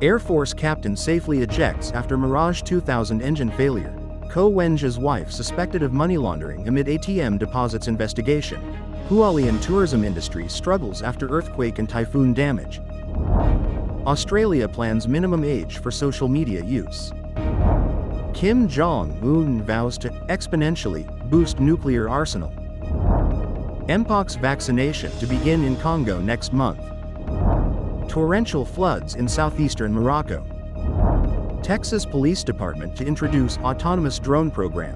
Air Force captain safely ejects after Mirage 2000 engine failure. Wen-je's wife suspected of money laundering amid ATM deposits investigation. Hualien tourism industry struggles after earthquake and typhoon damage. Australia plans minimum age for social media use. Jong vows to exponentially boost nuclear arsenal. Mpox vaccination to begin in Congo next month. Torrential floods in southeastern Morocco. Texas Police Department to introduce autonomous drone program.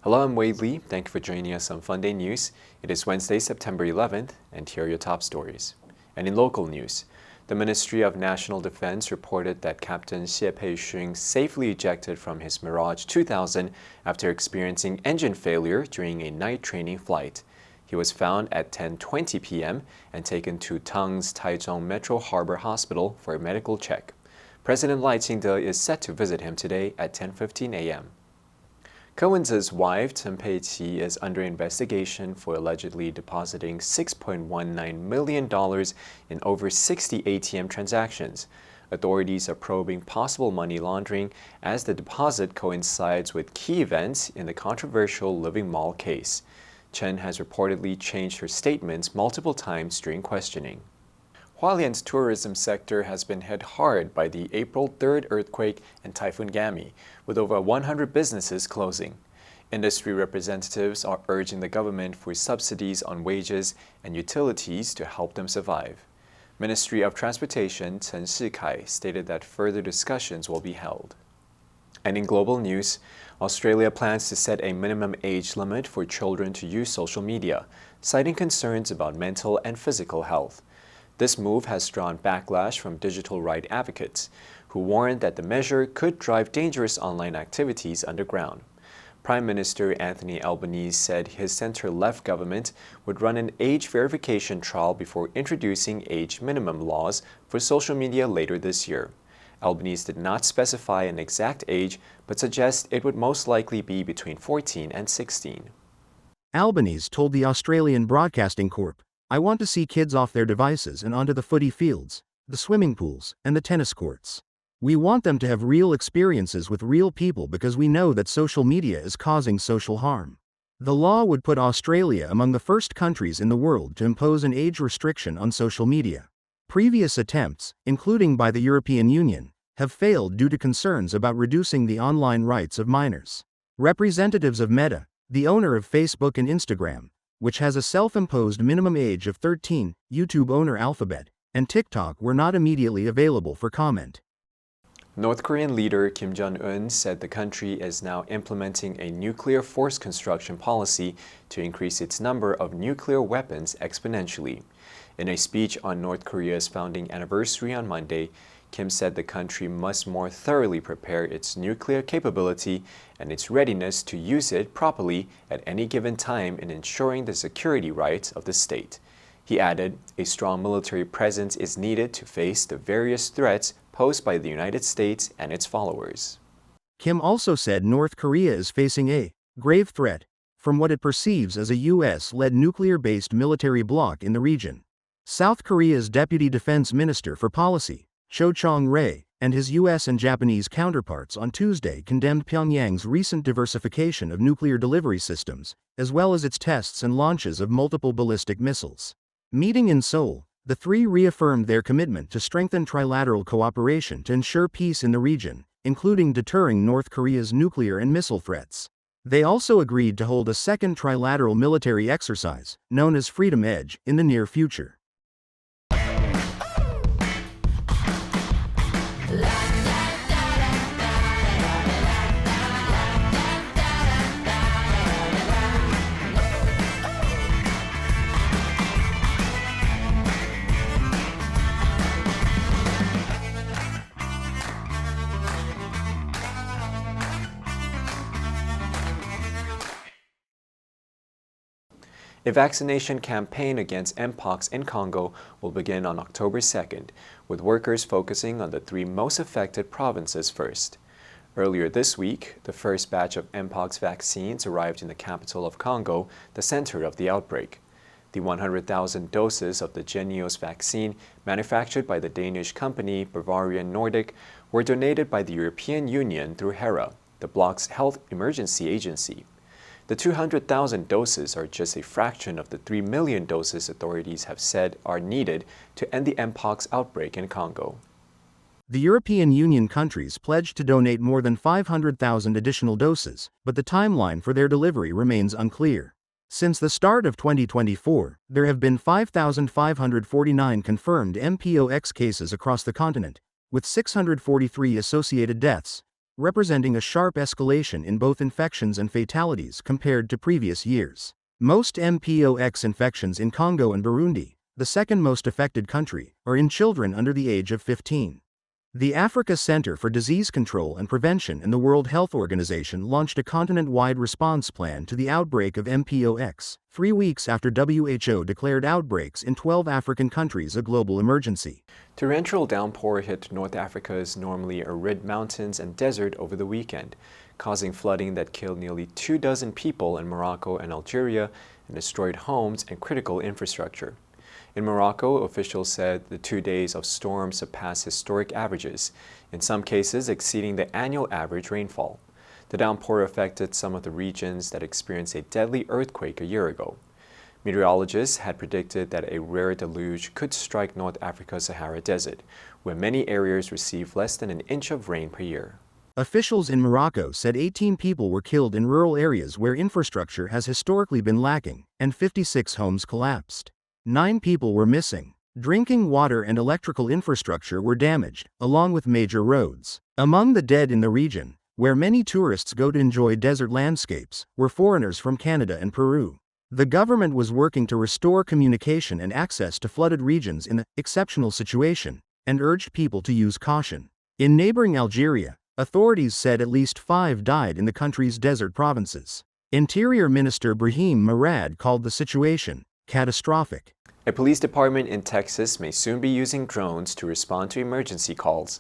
Hello, I'm Wei Li. Thank you for joining us on Funday News. It is Wednesday, September 11th, and here are your top stories. And in local news, the Ministry of National Defense reported that Captain Xie Pei-shun safely ejected from his Mirage 2000 after experiencing engine failure during a night training flight. He was found at 10:20 p.m. and taken to Tang's Taichung Metro Harbor Hospital for a medical check. President Lai Ching-te is set to visit him today at 10:15 a.m.柯文哲's wife, Chen Pei-chi, is under investigation for allegedly depositing $6.19 million in over 60 ATM transactions. Authorities are probing possible money laundering as the deposit coincides with key events in the controversial Living Mall case. Chen has reportedly changed her statements multiple times during questioning. Hualien's tourism sector has been hit hard by the April 3rd earthquake and Typhoon Gami, with over 100 businesses closing. Industry representatives are urging the government for subsidies on wages and utilities to help them survive. Ministry of Transportation Chen Shikai stated that further discussions will be held. And in global news, Australia plans to set a minimum age limit for children to use social media, citing concerns about mental and physical health. This move has drawn backlash from digital rights advocates, who warned that the measure could drive dangerous online activities underground. Prime Minister Anthony Albanese said his center-left government would run an age verification trial before introducing age minimum laws for social media later this year. Albanese did not specify an exact age, but suggests it would most likely be between 14 and 16. Albanese told the Australian Broadcasting Corp, "I want to see kids off their devices and onto the footy fields, the swimming pools, and the tennis courts. We want them to have real experiences with real people because we know that social media is causing social harm." The law would put Australia among the first countries in the world to impose an age restriction on social media. Previous attempts, including by the European Union, have failed due to concerns about reducing the online rights of minors. Representatives of Meta, the owner of Facebook and Instagram, which has a self-imposed minimum age of 13, YouTube owner Alphabet, and TikTok were not immediately available for comment. North Korean leader Kim Jong-un said the country is now implementing a nuclear force construction policy to increase its number of nuclear weapons exponentially. In a speech on North Korea's founding anniversary on Monday, Kim said the country must more thoroughly prepare its nuclear capability and its readiness to use it properly at any given time in ensuring the security rights of the state. He added, a strong military presence is needed to face the various threats posed by the United States and its followers. Kim also said North Korea is facing a grave threat from what it perceives as a U.S.-led nuclear-based military bloc in the region. South Korea's Deputy Defense Minister for Policy, Cho Chong-rae, and his U.S. and Japanese counterparts on Tuesday condemned Pyongyang's recent diversification of nuclear delivery systems, as well as its tests and launches of multiple ballistic missiles. Meeting in Seoul, the three reaffirmed their commitment to strengthen trilateral cooperation to ensure peace in the region, including deterring North Korea's nuclear and missile threats. They also agreed to hold a second trilateral military exercise, known as Freedom Edge, in the near future. A vaccination campaign against Mpox in Congo will begin on October 2nd, with workers focusing on the three most affected provinces first. Earlier this week, the first batch of Mpox vaccines arrived in the capital of Congo, the center of the outbreak. The 100,000 doses of the Jynneos vaccine, manufactured by the Danish company Bavarian Nordic, were donated by the European Union through HERA, the bloc's health emergency agency. The 200,000 doses are just a fraction of the 3 million doses authorities have said are needed to end the Mpox outbreak in Congo. The European Union countries pledged to donate more than 500,000 additional doses, but the timeline for their delivery remains unclear. Since the start of 2024, there have been 5,549 confirmed Mpox cases across the continent, with 643 associated deaths, representing a sharp escalation in both infections and fatalities compared to previous years. Most Mpox infections in Congo and Burundi, the second most affected country, are in children under the age of 15. The Africa Center for Disease Control and Prevention and the World Health Organization launched a continent-wide response plan to the outbreak of Mpox, 3 weeks after WHO declared outbreaks in 12 African countries a global emergency. Torrential downpour hit North Africa's normally arid mountains and desert over the weekend, causing flooding that killed nearly 24 people in Morocco and Algeria and destroyed homes and critical infrastructure. In Morocco, officials said the 2 days of storms surpassed historic averages, in some cases exceeding the annual average rainfall. The downpour affected some of the regions that experienced a deadly earthquake a year ago. Meteorologists had predicted that a rare deluge could strike North Africa's Sahara Desert, where many areas receive less than an inch of rain per year. Officials in Morocco said 18 people were killed in rural areas where infrastructure has historically been lacking, and 56 homes collapsed. 9 people were missing. Drinking water and electrical infrastructure were damaged, along with major roads. Among the dead in the region, where many tourists go to enjoy desert landscapes, were foreigners from Canada and Peru. The government was working to restore communication and access to flooded regions in an exceptional situation, and urged people to use caution. In neighboring Algeria, authorities said at least 5 died in the country's desert provinces. Interior Minister Brahim Mirage called the situation catastrophic. A police department in Texas may soon be using drones to respond to emergency calls.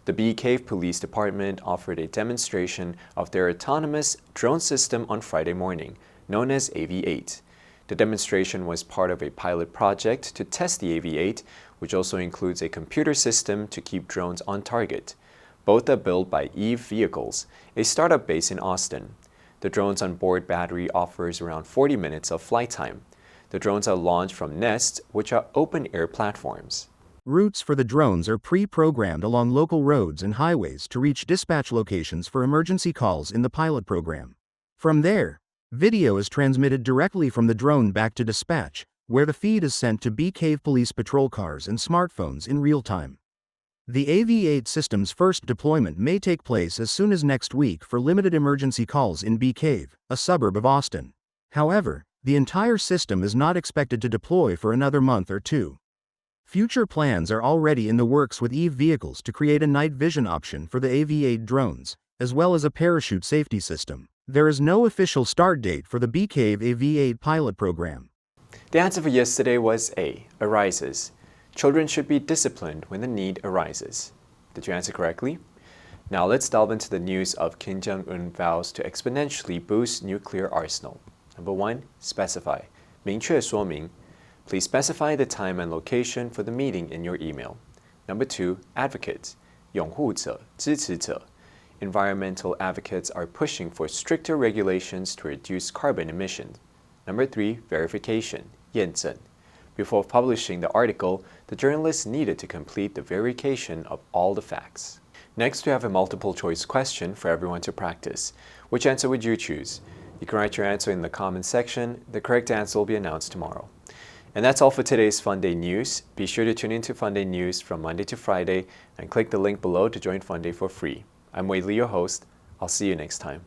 The Bee Cave Police Department offered a demonstration of their autonomous drone system on Friday morning, known as AV-8. The demonstration was part of a pilot project to test the AV-8, which also includes a computer system to keep drones on target. Both are built by Eve Vehicles, a startup based in Austin. The drone's onboard battery offers around 40 minutes of flight time. The drones are launched from nests, which are open-air platforms. Routes for the drones are pre-programmed along local roads and highways to reach dispatch locations for emergency calls in the pilot program. From there, video is transmitted directly from the drone back to dispatch, where the feed is sent to Bee Cave police patrol cars and smartphones in real time. The AV-8 system's first deployment may take place as soon as next week for limited emergency calls in Bee Cave, a suburb of Austin. However, the entire system is not expected to deploy for another month or 2. Future plans are already in the works with Eve Vehicles to create a night vision option for the AV-8 drones, as well as a parachute safety system. There is no official start date for the Bee Cave AV-8 pilot program. The answer for yesterday was A, arises. Children should be disciplined when the need arises. Did you answer correctly? Now let's delve into the news of Kim Jong Un vows to exponentially boost nuclear arsenal. Number 1, specify. 明确说明. Please specify the time and location for the meeting in your email. Number 2, advocate. 拥护者,支持者. Environmental advocates are pushing for stricter regulations to reduce carbon emissions. Number 3, verification. 验证. Before publishing the article, the journalist needed to complete the verification of all the facts. Next, we have a multiple choice question for everyone to practice. Which answer would you choose? You can write your answer in the comment section. The correct answer will be announced tomorrow. And that's all for today's Funday News. Be sure to tune into Funday News from Monday to Friday and click the link below to join Funday for free. I'm Wei Li, your host. I'll see you next time.